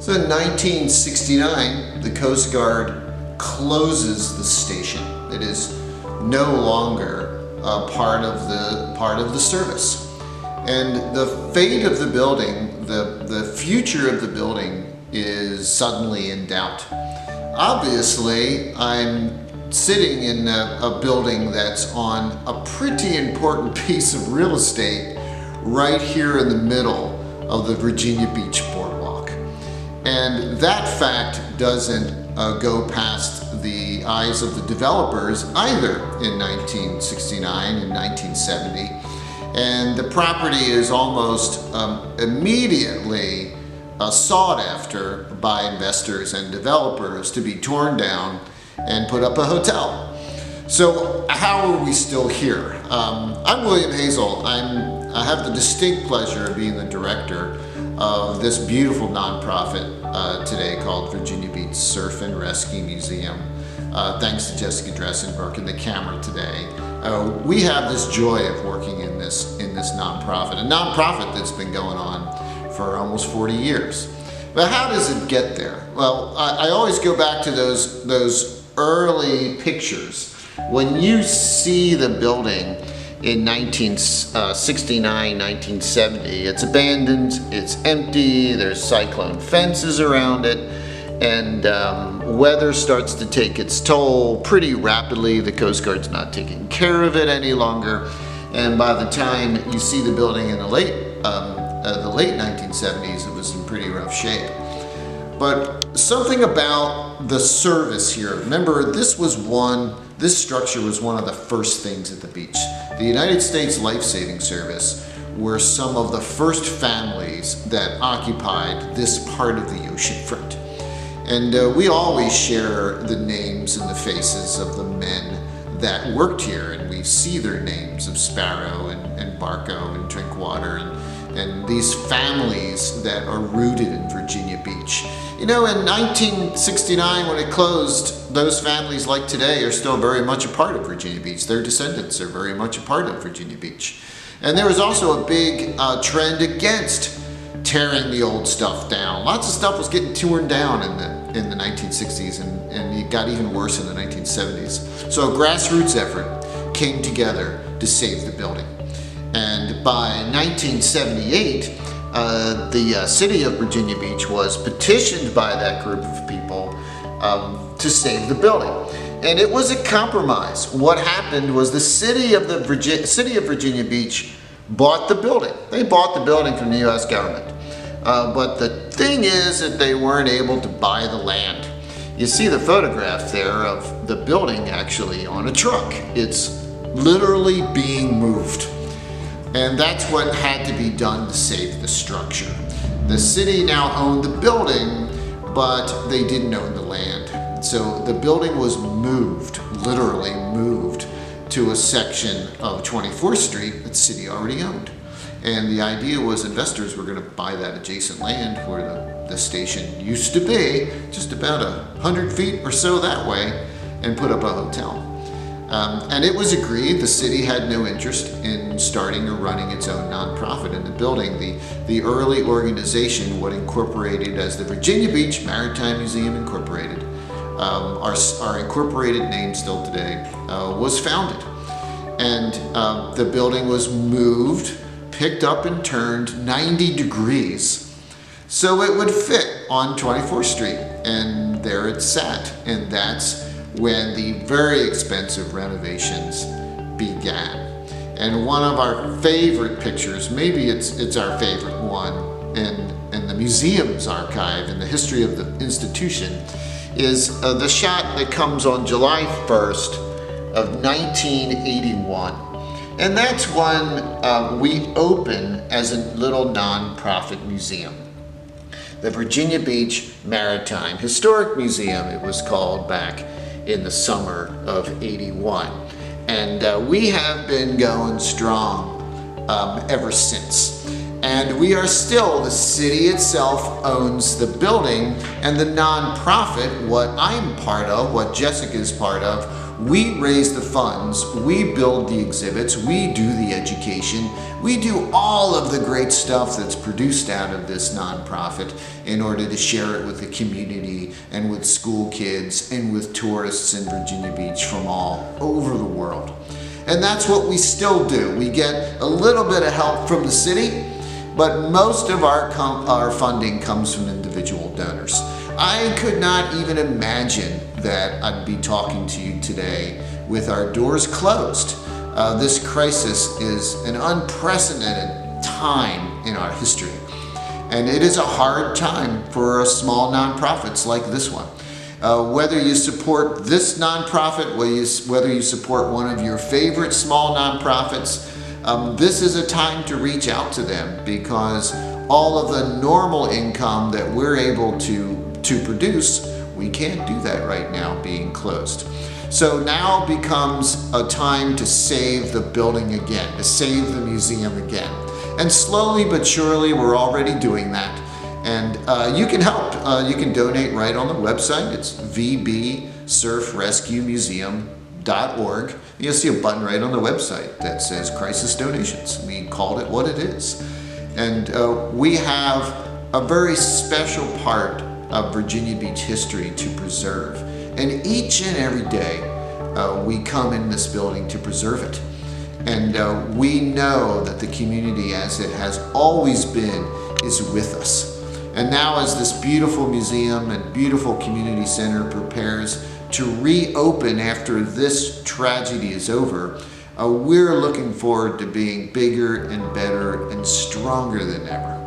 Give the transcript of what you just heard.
So in 1969, the Coast Guard closes the station. It is no longer part of the service. And the fate of the building, the future of the building is suddenly in doubt. Obviously, I'm sitting in a building that's on a pretty important piece of real estate right here in the middle of the Virginia Beach boardwalk. And that fact doesn't go past the eyes of the developers either in 1969 and 1970. And the property is almost immediately sought after by investors and developers to be torn down and put up a hotel. So how are we still here? I'm William Hazel. I have the distinct pleasure of being the director of this beautiful nonprofit today called Virginia Beach Surf and Rescue Museum. Thanks to Jessica Dressenberg and the camera today. We have this joy of working in this nonprofit, a nonprofit that's been going on for almost 40 years. But how does it get there? Well, I always go back to those early pictures. When you see the building in 1969, 1970, it's abandoned, it's empty, there's cyclone fences around it, and weather starts to take its toll pretty rapidly. The Coast Guard's not taking care of it any longer, and by the time you see the building in the late 1970s, it was in pretty rough shape. But something about the service here, remember this structure was one of the first things at the beach. The United States Life Saving Service were some of the first families that occupied this part of the ocean front. And we always share the names and the faces of the men that worked here, and we see their names of Sparrow and Barco and Drinkwater and these families that are rooted in Virginia Beach. You know, in 1969 when it closed, those families like today are still very much a part of Virginia Beach. Their descendants are very much a part of Virginia Beach. And there was also a big trend against tearing the old stuff down. Lots of stuff was getting torn down in the 1960s, and it got even worse in the 1970s. So a grassroots effort came together to save the building. And by 1978, the city of Virginia Beach was petitioned by that group of people to save the building. And it was a compromise. What happened was the city of Virginia Beach bought the building. They bought the building from the US government. But the thing is that they weren't able to buy the land. You see the photograph there of the building actually on a truck. It's literally being moved. And that's what had to be done to save the structure. The city now owned the building, but they didn't own the land. So the building was moved, literally moved, to a section of 24th Street that the city already owned. And the idea was investors were going to buy that adjacent land where the station used to be, just about 100 feet or so that way, and put up a hotel. And it was agreed. The city had no interest in starting or running its own nonprofit in the building. The early organization, what incorporated as the Virginia Beach Maritime Museum Incorporated, our incorporated name still today, was founded. And the building was moved, picked up and turned 90 degrees so it would fit on 24th Street. And there it sat. And that's when the very expensive renovations began. And one of our favorite pictures, maybe it's our favorite one in the museum's archive, in the history of the institution, is the shot that comes on July 1st of 1981. And that's when we open as a little nonprofit museum. The Virginia Beach Maritime Historic Museum, it was called back in the summer of '81. And we have been going strong ever since. And we are still, the city itself owns the building, and the nonprofit, what I'm part of, what Jessica is part of, We raise the funds, we build the exhibits, we do the education, we do all of the great stuff that's produced out of this nonprofit in order to share it with the community and with school kids and with tourists in Virginia Beach from all over the world. And that's what we still do. We get a little bit of help from the city, but most of our funding comes from individual donors. I could not even imagine that I'd be talking to you today with our doors closed. This crisis is an unprecedented time in our history. And it is a hard time for small nonprofits like this one. Whether you support this nonprofit, whether you support one of your favorite small nonprofits, this is a time to reach out to them, because all of the normal income that we're able to produce, we can't do that right now being closed. So now becomes a time to save the building again, to save the museum again. And slowly but surely, we're already doing that. And you can help. You can donate right on the website. It's vbsurfrescuemuseum.org. You'll see a button right on the website that says Crisis Donations. We called it what it is. And we have a very special part of Virginia Beach history to preserve. And each and every day, we come in this building to preserve it. And we know that the community, as it has always been, is with us. And now as this beautiful museum and beautiful community center prepares to reopen after this tragedy is over, we're looking forward to being bigger and better and stronger than ever.